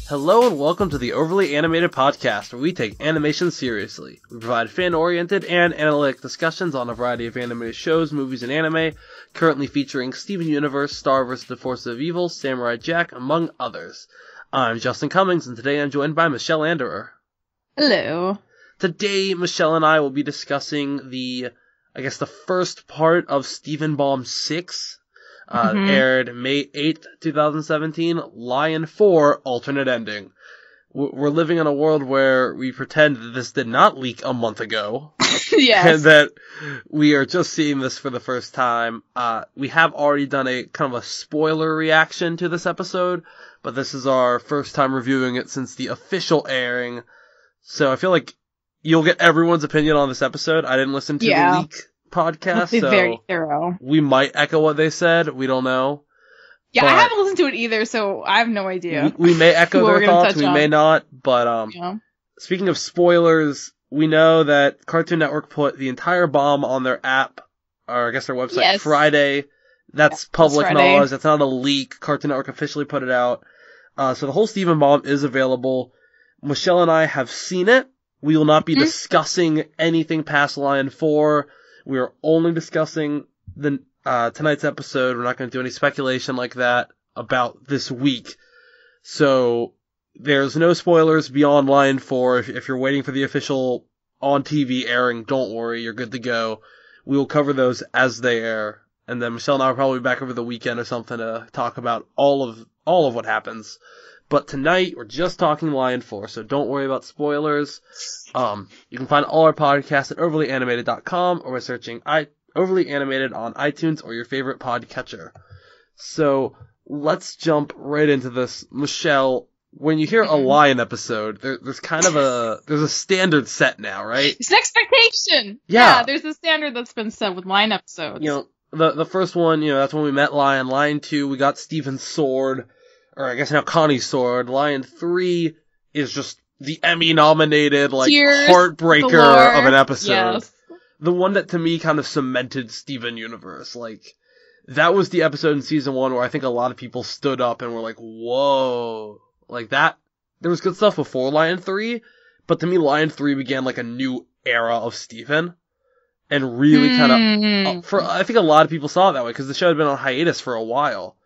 Hello and welcome to the Overly Animated Podcast, where we take animation seriously. We provide fan-oriented and analytic discussions on a variety of animated shows, movies, and anime, currently featuring Steven Universe, Star vs. the Forces of Evil, Samurai Jack, among others. I'm Justin Cummings, and today I'm joined by Michelle Anderer. Hello. Today, Michelle and I will be discussing the first part of Steven Bomb 6, aired May 8th, 2017, Lion 4, alternate ending. We're living in a world where we pretend that this did not leak a month ago. Yes. And that we are just seeing this for the first time. We have already done a kind of a spoiler reaction to this episode, but this is our first time reviewing it since the official airing. So I feel like you'll get everyone's opinion on this episode. I didn't listen to the leak podcast, so very thorough. We might echo what they said. We don't know. Yeah, I haven't listened to it either, so I have no idea. We may echo their thoughts, we may not, but speaking of spoilers, we know that Cartoon Network put the entire bomb on their app, or I guess their website, Friday. That's public knowledge. That's not a leak. Cartoon Network officially put it out. So the whole Steven Bomb is available. Michelle and I have seen it. We will not be discussing anything past Lion 4. We are only discussing the tonight's episode. We're not going to do any speculation like that about this week. So there's no spoilers beyond Lion 4. If you're waiting for the official on-TV airing, don't worry. You're good to go. We will cover those as they air. And then Michelle and I will probably be back over the weekend or something to talk about all of what happens. But tonight, we're just talking Lion 4, so don't worry about spoilers. You can find all our podcasts at overlyanimated.com or by searching Overly Animated on iTunes or your favorite podcatcher. So, let's jump right into this. Michelle, when you hear a Lion episode, there's kind of there's a standard set now, right? It's an expectation! Yeah, there's a standard that's been set with Lion episodes. You know, the first one, that's when we met Lion. Lion 2, we got Steven's sword. Or I guess now Connie's sword. Lion 3 is just the Emmy-nominated, heartbreaker of an episode. Yes. The one that, to me, kind of cemented Steven Universe. That was the episode in Season 1 where I think a lot of people stood up and were like, whoa. Like that. There was good stuff before Lion 3, but to me, Lion 3 began, a new era of Steven. And really kind of... I think a lot of people saw it that way, because the show had been on hiatus for a while.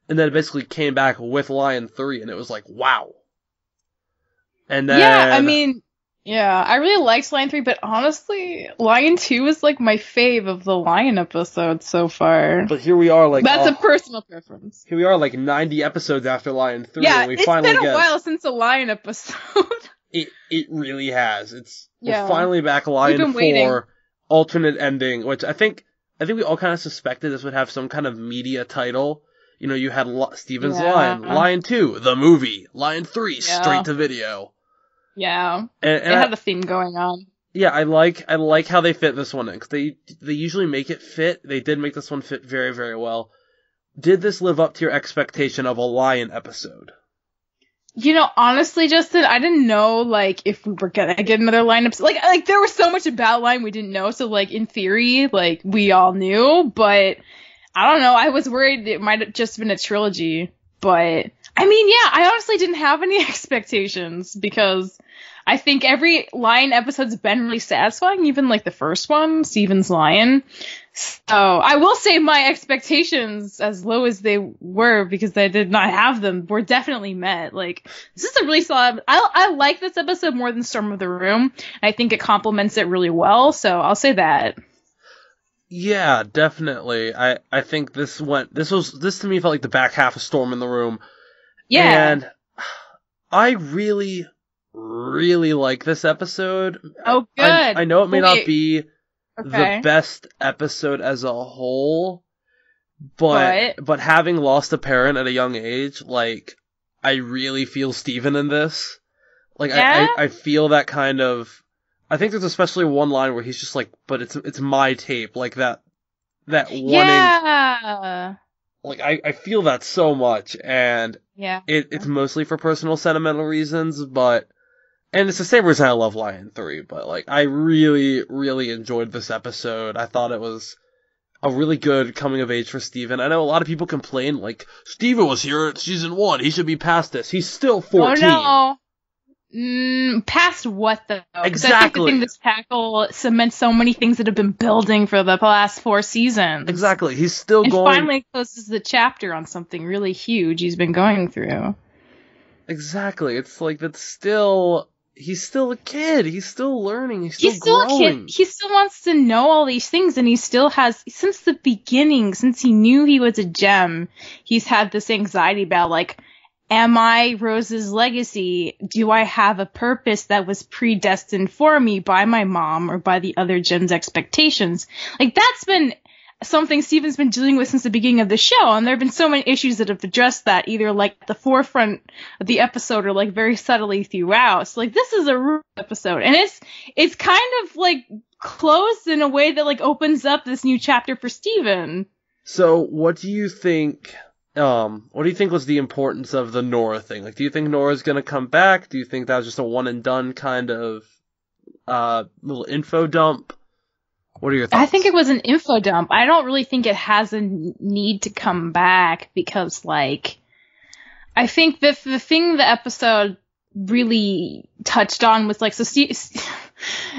And then it basically came back with Lion 3, and it was like, wow. And then... Yeah, I really liked Lion 3, but honestly, Lion 2 is, my fave of the Lion episodes so far. But here we are, That's a personal preference. Here we are, 90 episodes after Lion 3, and we finally it's been a while since a Lion episode. It really has. We're finally back, Lion 4, waiting. alternate ending, which I think we all kind of suspected this would have some kind of media title. You had Steven's Lion, Lion 2, the movie, Lion 3, straight to video. Yeah, and it had a theme going on. Yeah, I like how they fit this one in, because they usually make it fit. They did make this one fit very, very well. Did this live up to your expectation of a Lion episode? Honestly, Justin, I didn't know, if we were gonna get another Lion episode. There was so much about Lion we didn't know, so, in theory, we all knew, but... I don't know, I was worried it might have just been a trilogy, but, I honestly didn't have any expectations, because I think every Lion episode's been really satisfying, even, the first one, Steven's Lion. So, I will say my expectations, as low as they were, because I did not have them, were definitely met. This is a really solid, I like this episode more than Storm of the Room, I think it complements it really well, so I'll say that. Yeah, definitely. I think this to me felt like the back half of Storm in the Room. Yeah. And I really, really like this episode. Oh, good. I know it may not be the best episode as a whole, but having lost a parent at a young age, I really feel Steven in this. I feel that kind of... I think there's especially one line where he's just but it's my tape, that wanting... Yeah! I feel that so much, and it's mostly for personal sentimental reasons, and it's the same reason I love Lion 3, but, I really, really enjoyed this episode. I thought it was a really good coming of age for Steven. I know a lot of people complain, like, Steven was here at season 1, he should be past this. He's still 14. Oh, no. Past what, though? Exactly. I think the thing this tackle cements so many things that have been building for the last 4 seasons. Exactly. He's still and going... And finally closes the chapter on something really huge he's been going through. Exactly. It's like, that's still... He's still a kid. He's still learning. He's still growing. A kid. He still wants to know all these things, and he still has, since the beginning, since he knew he was a gem, he's had this anxiety about, like, am I Rose's legacy? Do I have a purpose that was predestined for me by my mom or by the other gems' expectations? Like, that's been something Steven's been dealing with since the beginning of the show, and there have been so many issues that have addressed that, either like at the forefront of the episode or like very subtly throughout. So like this is a real episode, and it's kind of like closed in a way that like opens up this new chapter for Steven. So what do you think was the importance of the Nora thing? Like, do you think Nora's gonna come back? Do you think that was just a one and done kind of little info dump? What are your thoughts? I think it was an info dump. I don't really think it has a need to come back because, like, I think the thing the episode really touched on was, like, so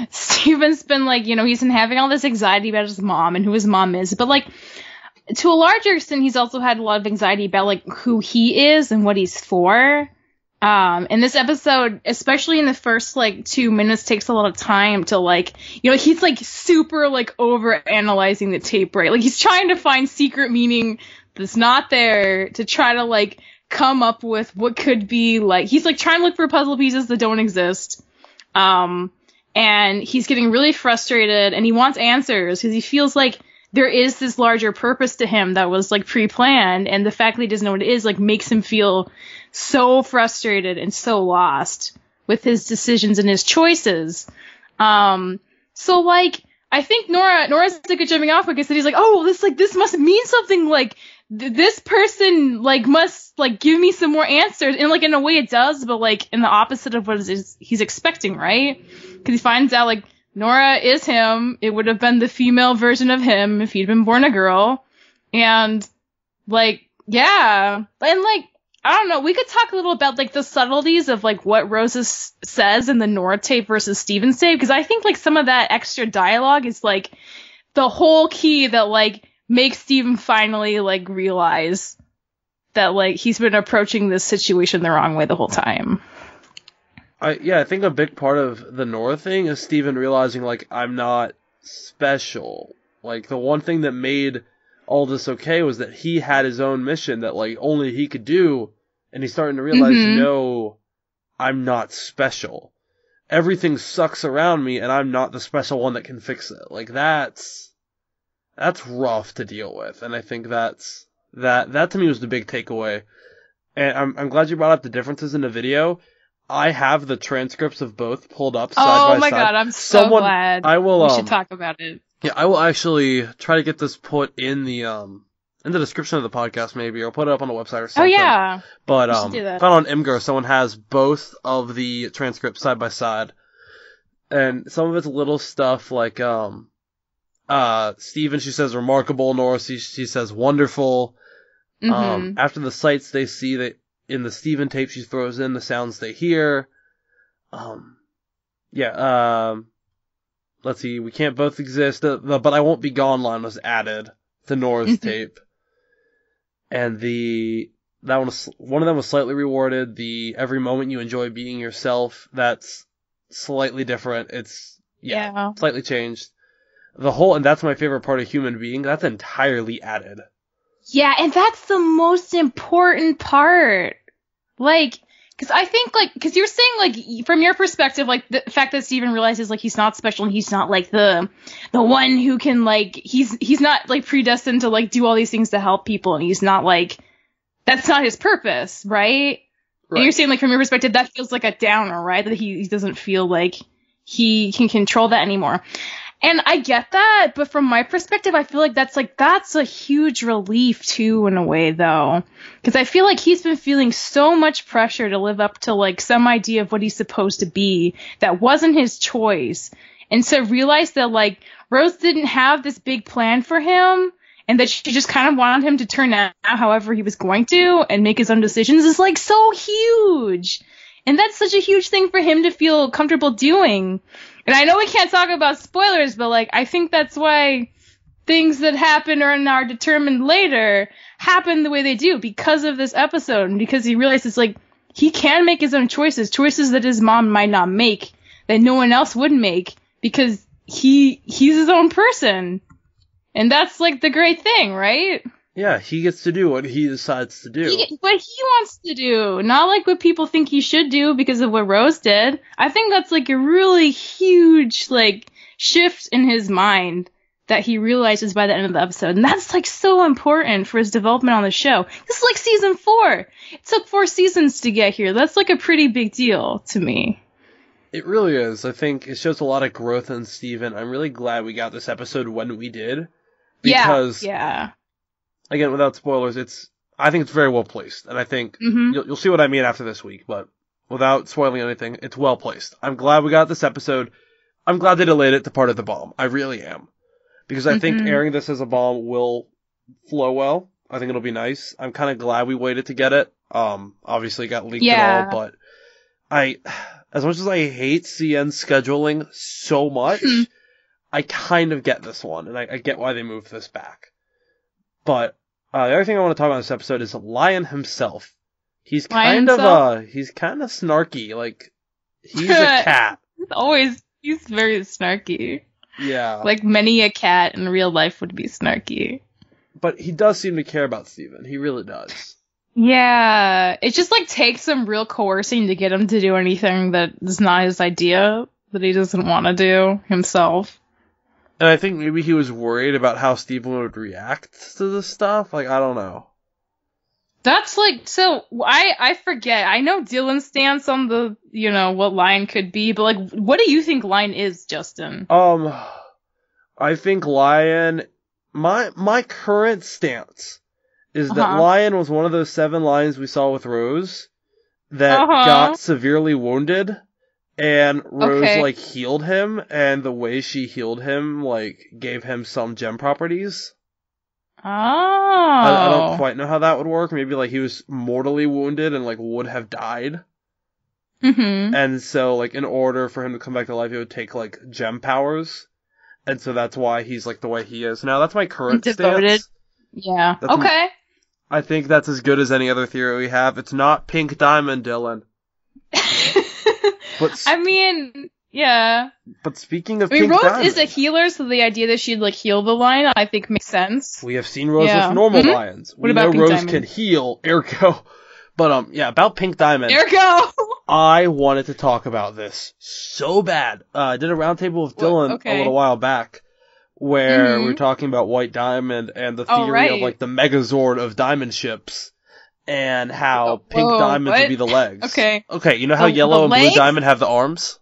Steven's been, like, you know, he's been having all this anxiety about his mom and who his mom is, but, like, to a larger extent, he's also had a lot of anxiety about, like, who he is and what he's for. And this episode, especially in the first, like, 2 minutes, takes a lot of time to, like, you know, he's, like, super, like, over-analyzing the tape, right? Like, he's trying to find secret meaning that's not there to try to, like, come up with what could be, like, he's, like, trying to look for puzzle pieces that don't exist. And he's getting really frustrated, and he wants answers, because he feels like there is this larger purpose to him that was, like, pre-planned, and the fact that he doesn't know what it is, like, makes him feel so frustrated and so lost with his decisions and his choices. So, like, I think Nora's a good jumping off because he's like, oh, this must mean something, like, this person, like, must, like, give me some more answers, and, like, in a way it does, but, like, in the opposite of what he's expecting, right? Because he finds out, like, Nora is him. It would have been the female version of him if he'd been born a girl. And, like, yeah. And, like, I don't know. We could talk a little about, like, the subtleties of, like, what Rose says in the Nora tape versus Steven's tape. Because I think, like, some of that extra dialogue is, like, the whole key that, like, makes Steven finally, like, realize that, like, he's been approaching this situation the wrong way the whole time. I think a big part of the Nora thing is Steven realizing, like, I'm not special. Like, the one thing that made all this okay was that he had his own mission that, like, only he could do, and he's starting to realize, no, I'm not special. Everything sucks around me, and I'm not the special one that can fix it. Like, that's rough to deal with, and I think that to me was the big takeaway. And I'm glad you brought up the differences in the video. I have the transcripts of both pulled up side by side. Oh my god, I'm so glad. We should talk about it. Yeah, I will actually try to get this put in the description of the podcast, maybe, or put it up on the website or something. Oh yeah. But found on Imgur, someone has both of the transcripts side by side. And some of it's little stuff like Steven, she says remarkable, Nora, she says wonderful. Mm-hmm. After the sights they see, that in the Steven tape, she throws in the sounds they hear. Let's see, we can't both exist. The but I won't be gone line was added to Nora's tape. And one of them was slightly rewarded. The every moment you enjoy being yourself, that's slightly different. It's slightly changed. And that's my favorite part of Human Being, that's entirely added. Yeah, and that's the most important part. Like, because I think, like, because you're saying, like, from your perspective, like, the fact that Steven realizes, like, he's not special and he's not, like, the one who can, like, he's not, like, predestined to, like, do all these things to help people, and he's not, like, that's not his purpose, right? And you're saying, like, from your perspective, that feels like a downer, right? That he doesn't feel like he can control that anymore. And I get that, but from my perspective, I feel like that's a huge relief too, in a way, though. Because I feel like he's been feeling so much pressure to live up to, like, some idea of what he's supposed to be that wasn't his choice. And to realize that, like, Rose didn't have this big plan for him, and that she just kind of wanted him to turn out however he was going to and make his own decisions is, like, so huge. And that's such a huge thing for him to feel comfortable doing. And I know we can't talk about spoilers, but, like, I think that's why things that happen or are determined later happen the way they do because of this episode. And because he realizes, like, he can make his own choices that his mom might not make, that no one else would make, because he's his own person. And that's, like, the great thing, right? Yeah, he gets to do what he decides to do. What he wants to do. Not, like, what people think he should do because of what Rose did. I think that's, like, a really huge, like, shift in his mind that he realizes by the end of the episode. And that's, like, so important for his development on the show. This is, like, season 4. It took 4 seasons to get here. That's, like, a pretty big deal to me. It really is. I think it shows a lot of growth in Steven. I'm really glad we got this episode when we did. Because, yeah. Again, without spoilers, I think it's very well placed. And I think you'll see what I mean after this week, but without spoiling anything, it's well placed. I'm glad we got this episode. I'm glad they delayed it to part of the bomb. I really am. Because I think airing this as a bomb will flow well. I think it'll be nice. I'm kind of glad we waited to get it. Obviously it got leaked and all, but as much as I hate CN scheduling so much, I kind of get this one, and I get why they moved this back. But the other thing I want to talk about in this episode is Lion himself. He's kind of snarky. Like, he's a cat. He's very snarky. Yeah. Like many a cat in real life would be snarky. But he does seem to care about Steven. He really does. Yeah. It just, like, takes some real coercing to get him to do anything that is not his idea, that he doesn't want to do himself. And I think maybe he was worried about how Steven would react to this stuff. Like, I don't know. That's, like, so, I forget. I know Dylan's stance on the, what Lion could be, but, like, what do you think Lion is, Justin? I think Lion, my current stance is that Lion was one of those 7 lions we saw with Rose that got severely wounded. And Rose, like, healed him, and the way she healed him, like, gave him some gem properties. Oh. I don't quite know how that would work. Maybe, like, he was mortally wounded and, like, would have died. Mm-hmm. And so, like, in order for him to come back to life, it would take, like, gem powers. And so that's why he's, like, the way he is. Now, that's my current stance. Yeah. Okay. I think that's as good as any other theory we have. It's not Pink Diamond, Dylan. But I mean, yeah. But speaking of Pink Rose Diamond, is a healer, so the idea that she'd, like, heal the lion, I think makes sense. We have seen Rose with normal lions. We know Rose Diamond can heal, ergo. But, about Pink Diamond. Ergo! I wanted to talk about this so bad. I did a roundtable with Dylan a little while back, where we were talking about White Diamond and the theory of, like, the Megazord of diamond ships. And how Pink Diamonds would be the legs. Okay, you know how Yellow and Blue Diamond have the arms?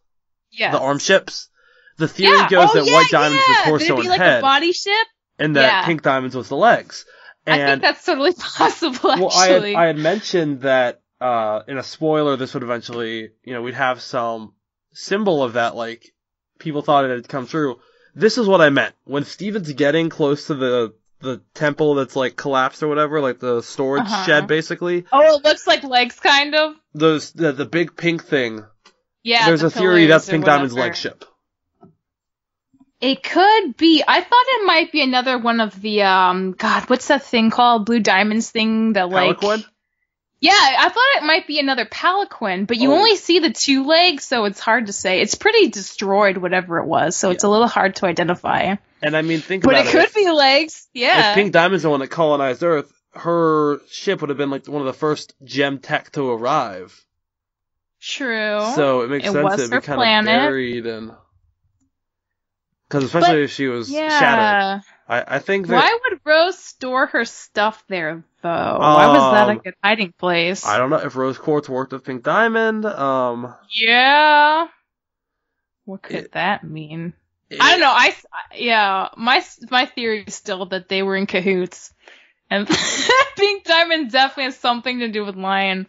Yeah. The arm ships? The theory goes that White Diamond is the torso and like head. A body ship? And that Pink Diamonds was the legs. And, I think that's totally possible, actually. I had mentioned that, in a spoiler, this would eventually, we'd have some symbol of that, like, people thought it had come true. This is what I meant. When Steven's getting close to the temple that's, like, collapsed or whatever, like the storage shed, basically. Oh, it looks like legs, kind of? The big pink thing. Yeah, there's a theory that's Pink Diamond's leg ship. It could be. I thought it might be another one of the, what's that thing called? Blue Diamonds thing that, like... Palanquin? Yeah, I thought it might be another palanquin, but you only see the 2 legs, so it's hard to say. It's pretty destroyed, whatever it was, so it's a little hard to identify. And I mean, think about it. But it could be legs, yeah. If Pink Diamond's the one that colonized Earth, her ship would have been, like, one of the first gem tech to arrive. True. So it makes sense that it'd be kind of buried and... Because especially if she was shattered. I think that... Why would Rose store her stuff there, though? Why was that a good hiding place? I don't know. If Rose Quartz worked with Pink Diamond, Yeah. What could that mean? I don't know. My theory is still that they were in cahoots. And Pink Diamond definitely has something to do with Lion.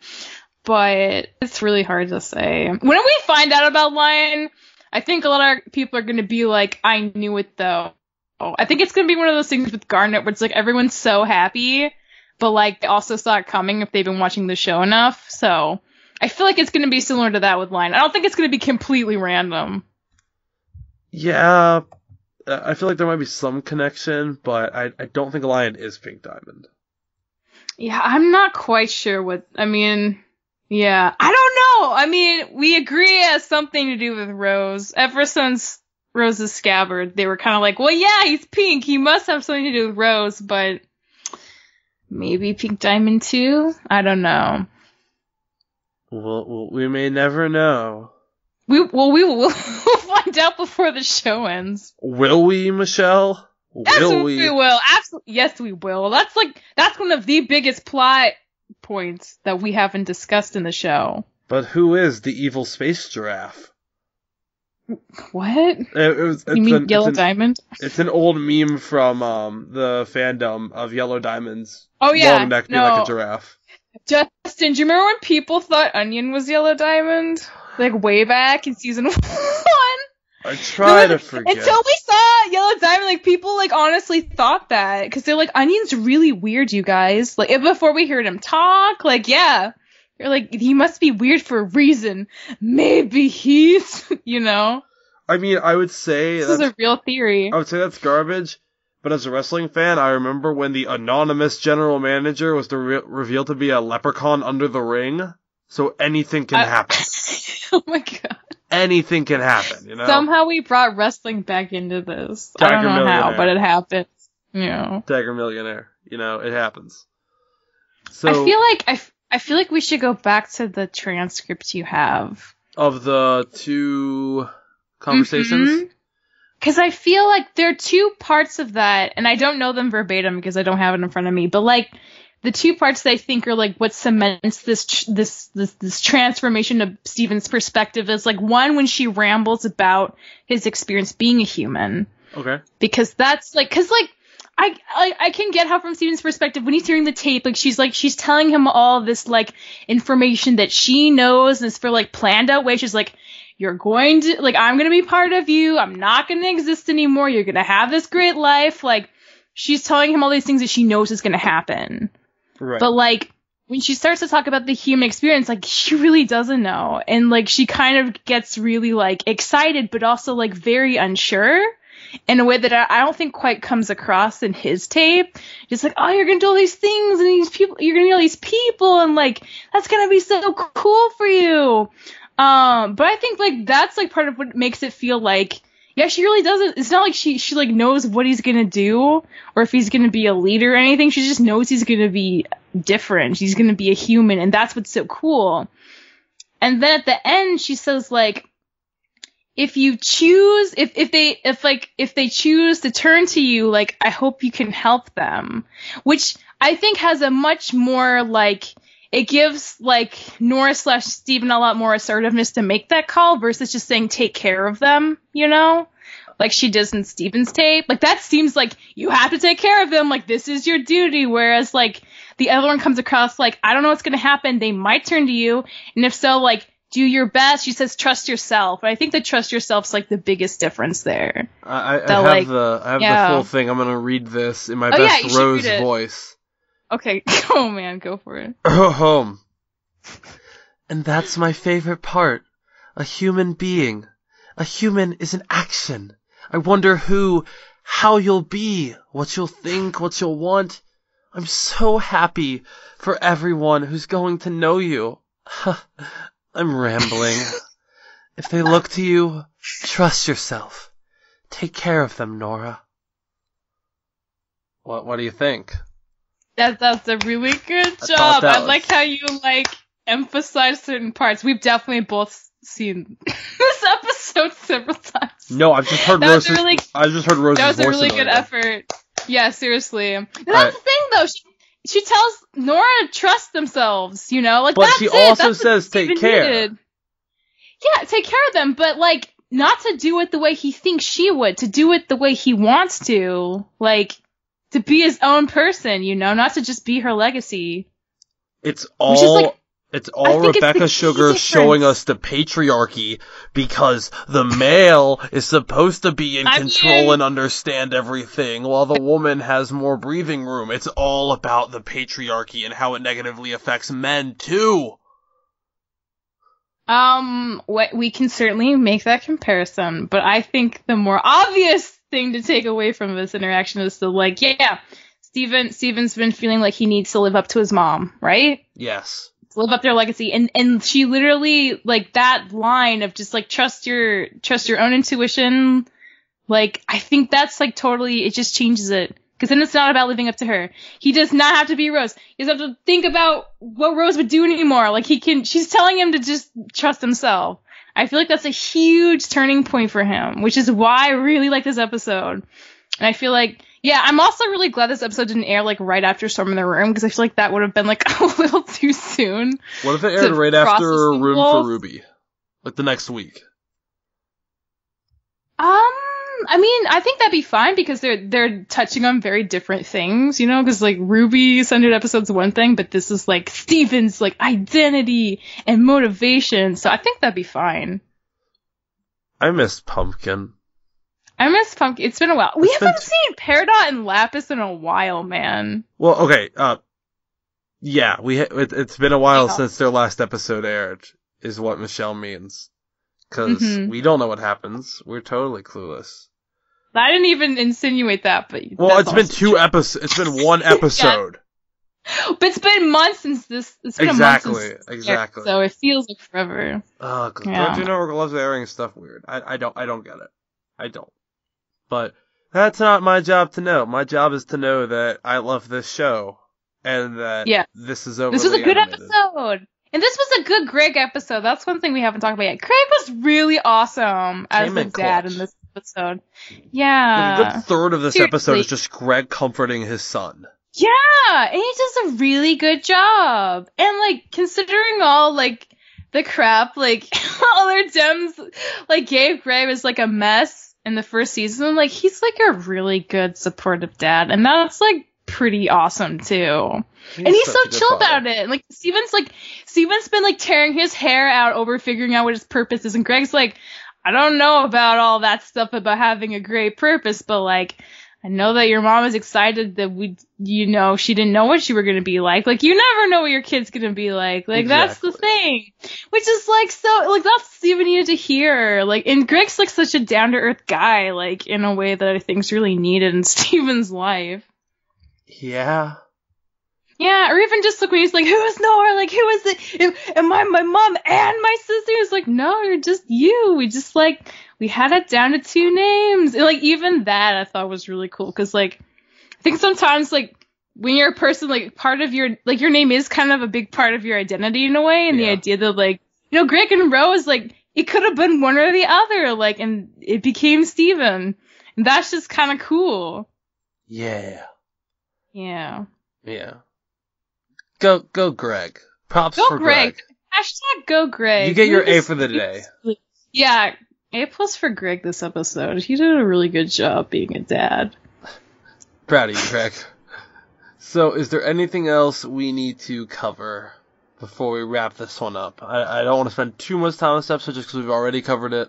But it's really hard to say. When we find out about Lion, I think a lot of people are going to be like, I knew it though. I think it's going to be one of those things with Garnet where it's like everyone's so happy, but like they also saw it coming if they've been watching the show enough. So I feel like it's going to be similar to that with Lion. I don't think it's going to be completely random. Yeah, I feel like there might be some connection, but I don't think Lion is Pink Diamond. Yeah, I'm not quite sure what, I mean, yeah, I don't know. I mean, we agree it has something to do with Rose. Ever since Rose's scabbard, they were kind of like, well, yeah, he's pink. He must have something to do with Rose, but maybe Pink Diamond too? I don't know. Well, we may never know. We'll find out before the show ends. Will we, Michelle? We will. Absolutely. Yes, we will. That's one of the biggest plot points that we haven't discussed in the show. But who is the evil space giraffe? What? You mean Yellow Diamond? It's an old meme from the fandom of Yellow Diamond's long neck being like a giraffe. Justin, do you remember when people thought Onion was Yellow Diamond? Like way back in season 1? I try to forget. Until we saw Yellow Diamond, like people like honestly thought that because they're like, Onion's really weird, you guys. Like before we heard him talk, like yeah, they're like he must be weird for a reason. Maybe he's, you know. I mean, I would say this is a real theory. I would say that's garbage. But as a wrestling fan, I remember when the anonymous general manager was revealed to be a leprechaun under the ring. So anything can happen. Oh my god. Anything can happen, you know? Somehow we brought wrestling back into this. I don't know how, but it happened. You know. Dagger Millionaire. You know, it happens. So I feel like we should go back to the transcripts you have. Of the two conversations? Because I feel like there are two parts of that, and I don't know them verbatim because I don't have it in front of me, but like the two parts that I think are like what cements this transformation of Steven's perspective is like one when she rambles about his experience being a human. Okay. Because that's like, I can get how from Steven's perspective when he's hearing the tape, like she's telling him all this like information that she knows and it's for like planned out way. She's like, you're going to, like, I'm going to be part of you. I'm not going to exist anymore. You're going to have this great life. Like, she's telling him all these things that she knows is going to happen. Right. But, like, when she starts to talk about the human experience, like, she really doesn't know. And, like, she kind of gets really, like, excited, but also, like, very unsure in a way that I don't think quite comes across in his tape. Just like, oh, you're going to do all these things and these people, you're going to meet all these people and, like, that's going to be so cool for you. But I think, like, that's, like, part of what makes it feel like, yeah, she really doesn't, it's not like she like, knows what he's gonna do, or if he's gonna be a leader or anything, she just knows he's gonna be different, he's gonna be a human, and that's what's so cool. And then at the end, she says, like, if you choose, if they choose to turn to you, like, I hope you can help them. Which I think has a much more, like, it gives, like, Nora / Steven a lot more assertiveness to make that call versus just saying take care of them, you know? Like she does in Steven's tape. Like, that seems like you have to take care of them, like, this is your duty. Whereas, like, the other one comes across like, I don't know what's gonna happen, they might turn to you, and if so, like, do your best. She says trust yourself. And I think that trust yourself's, like, the biggest difference there. I have the full thing. I'm gonna read this in my best Rose voice. Okay, oh man, go for it. And that's my favorite part. A human being. A human is an action. I wonder how you'll be, what you'll think, what you'll want. I'm so happy for everyone who's going to know you. I'm rambling. If they look to you, trust yourself. Take care of them, Nora. What do you think? That's a really good job. I like how you, like, emphasize certain parts. We've definitely both seen this episode several times. No, I've just heard Rose's voice. That was a really good effort. Yeah, seriously. That's the thing, though. She tells Nora to trust themselves, you know? Like, but she also says take care. Needed. Yeah, take care of them, but, like, not to do it the way he thinks she would, to do it the way he wants to. Like, to be his own person, you know, not to just be her legacy. It's all It's all Rebecca Sugar showing us the patriarchy because the male is supposed to be in control and understand everything while the woman has more breathing room. It's all about the patriarchy and how it negatively affects men too. We can certainly make that comparison, but I think the more obvious thing to take away from this interaction is Steven's been feeling like he needs to live up to his mom, right? Yes. Live up their legacy, and she literally, like, that line of just, like, trust your own intuition, like, I think that's, like, totally, it just changes it, because then it's not about living up to her. He does not have to be Rose. He doesn't have to think about what Rose would do anymore. Like, she's telling him to just trust himself. I feel like that's a huge turning point for him, which is why I really like this episode. And I feel like, yeah, I'm also really glad this episode didn't air, like, right after Storm in the Room, because I feel like that would have been, like, a little too soon. What if it aired right after Room for Ruby? Like, the next week? I mean, I think that'd be fine, because they're touching on very different things, you know? Because, like, Ruby Sundered episode's one thing, but this is, like, Steven's, like, identity and motivation, so I think that'd be fine. I miss Pumpkin. It's been a while. We haven't seen Peridot and Lapis in a while, man. Well, okay. Yeah, it's been a while since their last episode aired, is what Michelle means. Because we don't know what happens. We're totally clueless. I didn't even insinuate that, but... Well, it's been two episodes. It's been one episode. Yeah. But it's been months since this... It's been exactly, a month since exactly. So it feels like forever. Because Cartoon Network loves airing stuff weird. I don't get it. I don't. But that's not my job to know. My job is to know that I love this show and that this is overly This was a good animated. episode. And this was a good Greg episode. That's one thing we haven't talked about yet. Greg was really awesome as the dad in this episode. Yeah. Like a good third of this episode is just Greg comforting his son. Yeah, and he does a really good job. And, like, considering all, like, the crap, like, all their Dems, like, gave Greg was, like, a mess in the first season, like, he's, like, a really good supportive dad, and that's, like, pretty awesome, too. And he's so chill about it. And, like, Steven's been, like, tearing his hair out over figuring out what his purpose is, and Greg's like, I don't know about all that stuff about having a great purpose, but, like, I know that your mom is excited that she didn't know what you were going to be like. Like, you never know what your kid's going to be like. Like, That's the thing. Which is, like, so, like, that's Steven needed to hear. Like, and Greg's, like, such a down-to-earth guy, like, in a way that I think's really needed in Steven's life. Yeah. Yeah, or even just, like, when he's like, who is Nora? Like, who is it? Am I my mom and my sister? It's like, no, you're just you. We just, like... We had it down to 2 names. And, like, even that I thought was really cool. Because, like, I think sometimes, like, when you're a person, like, part of your, like, your name is kind of a big part of your identity in a way. And the idea that, like, you know, Greg and Rose, like, it could have been one or the other. Like, and it became Steven. And that's just kind of cool. Yeah. Yeah. Yeah. Go Greg. Props for Greg. Hashtag go Greg. You get your A for the day. Yeah. A+ for Greg this episode. He did a really good job being a dad. Proud of you, Greg. So, is there anything else we need to cover before we wrap this one up? I don't want to spend too much time on this episode just because we've already covered it.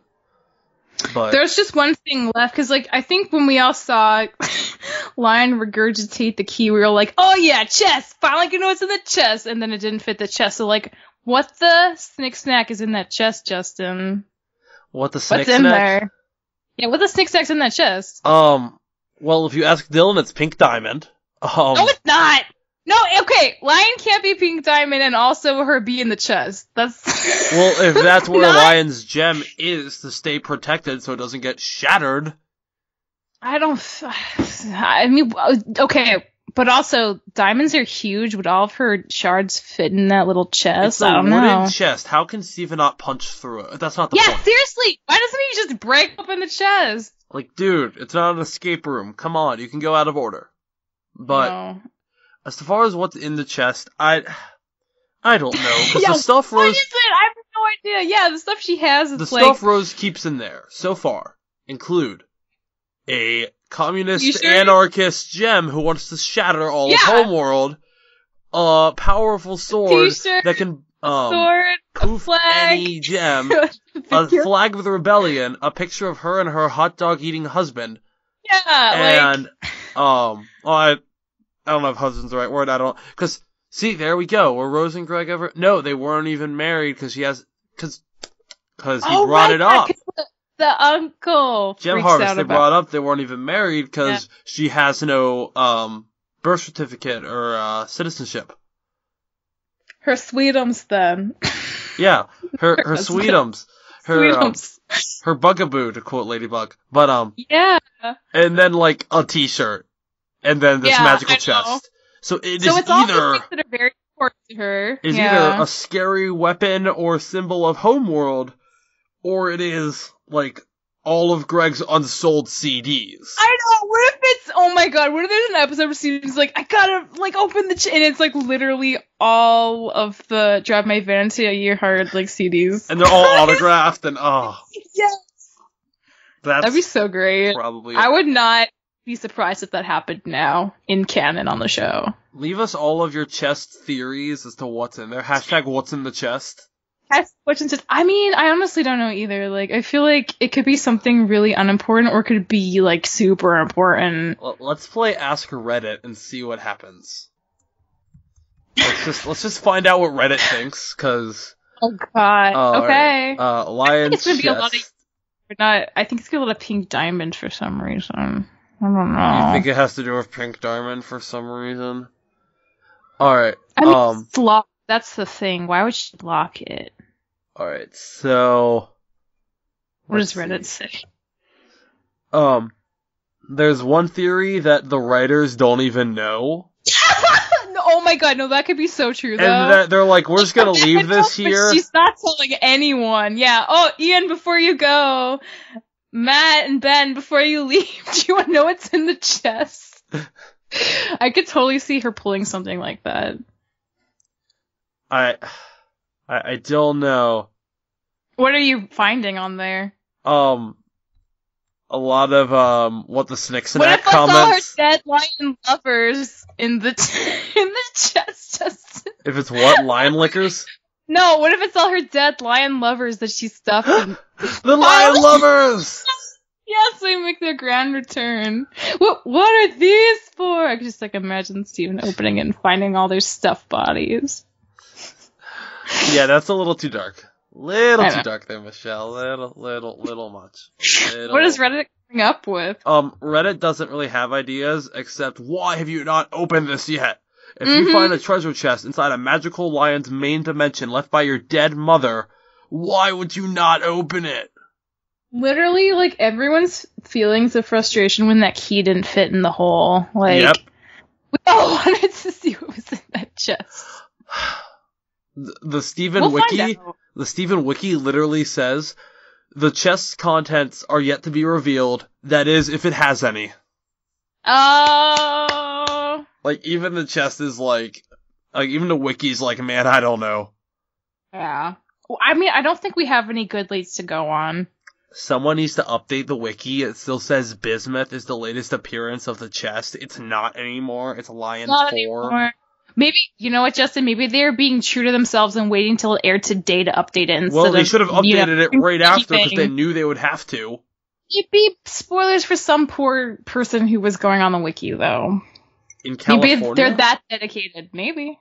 But there's just one thing left, because, like, I think when we all saw Lion regurgitate the key, we were like, oh yeah, chest! Finally gonna know what's in the chest! And then it didn't fit the chest. So, like, what the snick snack is in that chest, Justin? What the snick snack? What's in there? Yeah, what the snick snack's in that chest? Well, if you ask Dylan, it's Pink Diamond. No, it's not! No, okay, Lion can't be Pink Diamond and also her be in the chest. That's... Well, if that's where Lion's gem is, to stay protected so it doesn't get shattered. I mean, okay, but also, diamonds are huge. Would all of her shards fit in that little chest? I don't know. It's a wooden chest. How can Steven not punch through it? That's not the point. Yeah, seriously! Why doesn't he just break open the chest? Like, dude, it's not an escape room. Come on, you can go out of order. But, as far as what's in the chest, I don't know. Because the stuff Rose... What is it? I have no idea. Yeah, the stuff she has is the stuff Rose keeps in there, so far, include a communist anarchist gem who wants to shatter all of Homeworld, a powerful sword that can sword, poof, a flag, any gem, a flag of the rebellion, a picture of her and her hot dog eating husband. Yeah, and I don't know if husband's the right word. I don't, because see, there we go. Were Rose and Greg ever? No, they weren't even married because he brought it up. The uncle. Gem Harvest. They brought up they weren't even married because she has no birth certificate or citizenship. Her sweetums, then. Yeah, her sweetums. Her bugaboo, to quote Ladybug. But yeah. And then like a T-shirt, and then this magical chest. So it's either all things that are very important to her. It's either a scary weapon or symbol of Homeworld, or it is like all of Greg's unsold CDs. I know. What if it's? Oh my god! What if there's an episode where Steven's like, I gotta like open the and it's like literally all of the Drive My Vanity a Year Hard like CDs, and they're all autographed and yes, that'd be so great. Probably, I would not be surprised if that happened now in canon on the show. Leave us all of your chest theories as to what's in there. # what's in the chest. I mean, I honestly don't know either. Like, I feel like it could be something really unimportant, or it could be like super important. Let's play Ask Reddit and see what happens. Let's just find out what Reddit thinks, cause. Oh god. Okay. Right. Lion's I think it's gonna be chest. I think it's gonna be a lot of pink diamond for some reason. I don't know. You think it has to do with pink diamond for some reason? Alright, I mean, it's locked. That's the thing. Why would she lock it? Alright, so... What does Reddit say? There's one theory that the writers don't even know. Oh my god, no, that could be so true, though. And that they're like, we're just gonna leave this here. She's not telling anyone. Yeah. Oh, Ian, before you go... Matt and Ben, before you leave, do you want to know what's in the chest? I could totally see her pulling something like that. I don't know. What are you finding on there? A lot of what the Snicksnack what if comments. All her dead lion lovers in the chest? Just... If it's what, lion lickers? No, what if it's all her dead lion lovers that she stuffed in... The lion lovers! Yes, they make their grand return. What are these for? I could just like imagine Steven opening it and finding all their stuffed bodies. Yeah, that's a little too dark. Little too dark there, Michelle. Little much. What is Reddit coming up with? Reddit doesn't really have ideas, except why have you not opened this yet? If you find a treasure chest inside a magical lion's main dimension left by your dead mother, why would you not open it? Literally, like, everyone's feelings of frustration when that key didn't fit in the hole. Like, yep. We all wanted to see what was in that chest. The Steven Wiki literally says, the chest's contents are yet to be revealed, that is, if it has any. Oh. Like, even the chest is like even the Wiki's like, man, I don't know. Yeah. Well, I mean, I don't think we have any good leads to go on. Someone needs to update the Wiki. It still says Bismuth is the latest appearance of the chest. It's not anymore. It's Lion 4. Anymore. Maybe, you know what, Justin? Maybe they're being true to themselves and waiting till it aired today to update it instead Well, they should have updated it right after because they knew they would have to. It'd be spoilers for some poor person who was going on the Wiki, though. In California? Maybe they're that dedicated. Maybe.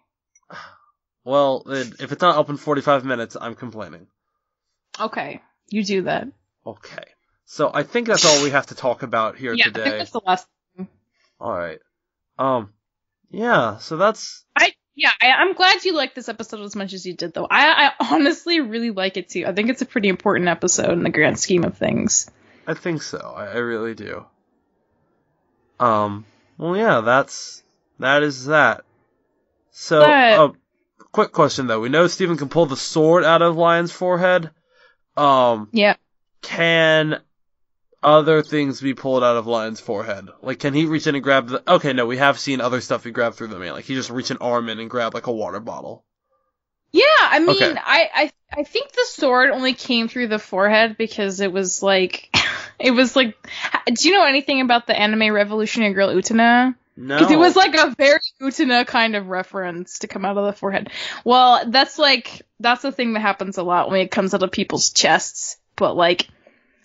Well, if it's not up in 45 minutes, I'm complaining. Okay. You do that. Okay. So I think that's all we have to talk about here today. I think that's the last thing. Alright. Yeah, so that's... I'm glad you liked this episode as much as you did, though. I honestly really like it, too. I think it's a pretty important episode in the grand scheme of things. I think so. I really do. Well, yeah, that is that. So, quick question, though. We know Steven can pull the sword out of Lion's forehead. Yeah. Can other things be pulled out of Lion's forehead? Like, can he reach in and grab the... Okay, no, we have seen other stuff he grabbed through the mail. Like, he just reach an arm in and grab, like, a water bottle. Yeah, I mean, okay. I think the sword only came through the forehead because it was like... do you know anything about the anime Revolutionary Girl Utena? No. Because it was like a very Utena kind of reference to come out of the forehead. Well, that's the thing that happens a lot when it comes out of people's chests. But, like,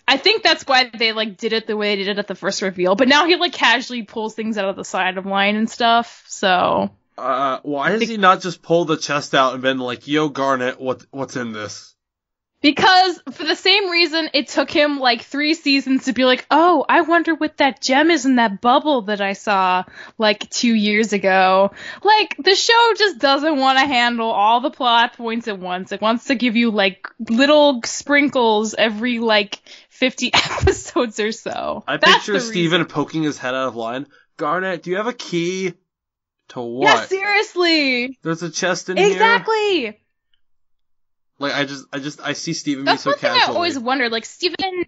I think that's why they, like, did it the way they did it at the first reveal. But now he, like, casually pulls things out of the side of line and stuff, so... why has he not just pulled the chest out and been like, yo, Garnet, what's in this? Because, for the same reason, it took him, like, 3 seasons to be like, oh, I wonder what that gem is in that bubble that I saw, like, 2 years ago. Like, the show just doesn't want to handle all the plot points at once. It wants to give you, like, little sprinkles every, like, 50 episodes or so. I picture Steven poking his head out of line. Garnet, do you have a key? To what? Yeah, seriously! There's a chest in here? Exactly! Like, I see Steven be so casual. That's one thing I always wondered. Like, Steven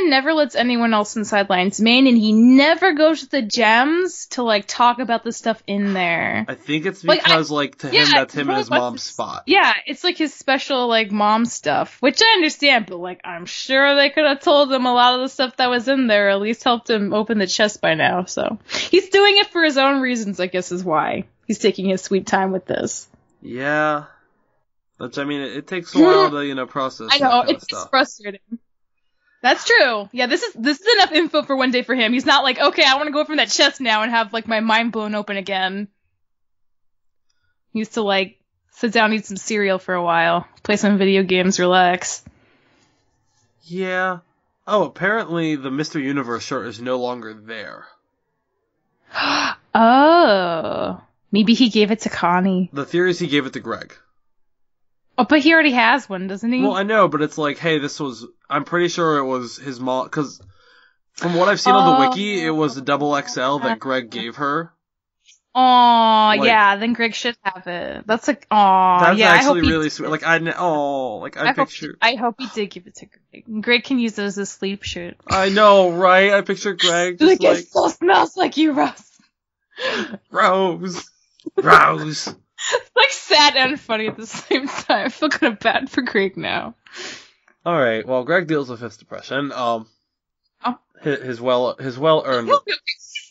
never lets anyone else inside Lion's Mane, and he never goes to the gems to, like, talk about the stuff in there. I think it's because, to him, that's him and his mom's spot. Yeah, it's, like, his special, like, mom stuff, which I understand, but, like, I'm sure they could have told him a lot of the stuff that was in there, or at least helped him open the chest by now, so. He's doing it for his own reasons, I guess, is why. He's taking his sweet time with this. Yeah. Which, I mean, it takes a while to, process. I know, it's frustrating. That's true. Yeah, this is enough info for one day for him. He's not like, okay, I want to go from that chest now and have, like, my mind blown open again. He used to, like, sit down, eat some cereal for a while, play some video games, relax. Yeah. Oh, apparently the Mr. Universe shirt is no longer there. Oh. Maybe he gave it to Connie. The theory is he gave it to Greg. Oh, but he already has one, doesn't he? Well, I know, but it's like, hey, I'm pretty sure it was his mom, because from what I've seen on the wiki, it was a double XL that Greg gave her. Oh, yeah, then Greg should have it. That's like, oh, that's yeah. Actually really sweet. Like, I picture. I hope he did give it to Greg. Greg can use it as a sleep shirt. I know, right? I picture Greg just like, it still smells like you, Rose. Rose. It's like sad and funny at the same time. I feel kind of bad for Greg now. All right. Well, Greg deals with his depression. His well earned.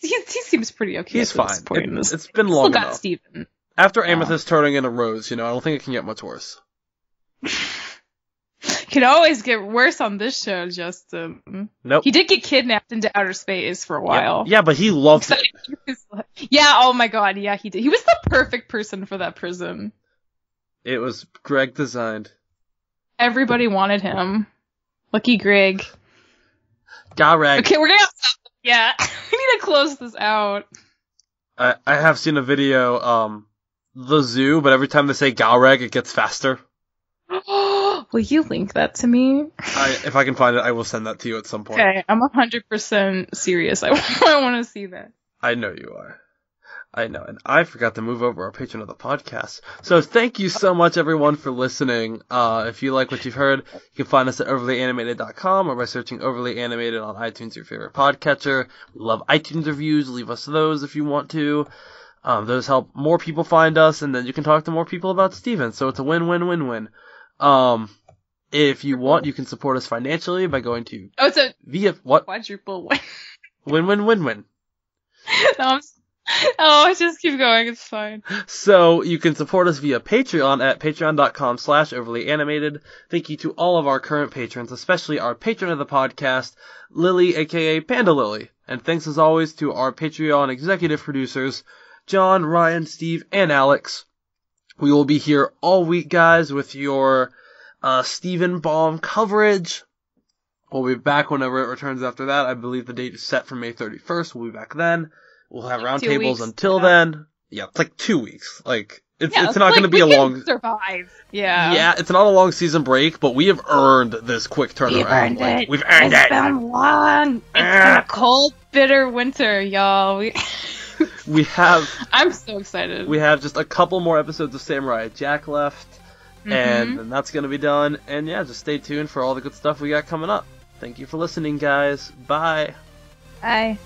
He seems pretty okay. He's fine. It's been long enough. Got Steven. After Amethyst turning into Rose, I don't think it can get much worse. Can always get worse on this show, Justin. Nope. He did get kidnapped into outer space for a while. Yeah, but he loved it. Yeah, oh my god, yeah, he did. He was the perfect person for that prison. It was Greg designed. Everybody wanted him. Lucky Greg. Garreg. Okay, we're gonna have to stop. Yeah, we need to close this out. I have seen a video, the zoo, but every time they say Garreg, it gets faster. Will you link that to me? If I can find it, I will send that to you at some point. Okay, I'm 100% serious. I want to see that. I know you are. I know, and I forgot to move over our patron of the podcast. So thank you so much, everyone, for listening. If you like what you've heard, you can find us at overlyanimated.com or by searching Overly Animated on iTunes, your favorite podcatcher. We love iTunes reviews. Leave us those if you want to. Those help more people find us, and then you can talk to more people about Steven. So it's a win-win-win-win. If you want, you can support us financially by going to... Oh, it's a... Via... What? Quadruple win. Win-win-win-win. Just keep going. It's fine. So you can support us via Patreon at patreon.com/overlyanimated. Thank you to all of our current patrons, especially our patron of the podcast, Lily, aka Panda Lily. And thanks as always to our Patreon executive producers, John, Ryan, Steve, and Alex. We will be here all week, guys, with your Steven Baum coverage. We'll be back whenever it returns after that. I believe the date is set for May 31st. We'll be back then. We'll have roundtables until then. Yeah, it's like 2 weeks. It's not going to be a long... survive. Yeah. Yeah, it's not a long season break, but we have earned this quick turnaround. We've earned it. It's been long. It's been a cold, bitter winter, y'all. We have... I'm so excited. We have just a couple more episodes of Samurai Jack left, and then that's going to be done. And yeah, just stay tuned for all the good stuff we got coming up. Thank you for listening, guys. Bye. Bye.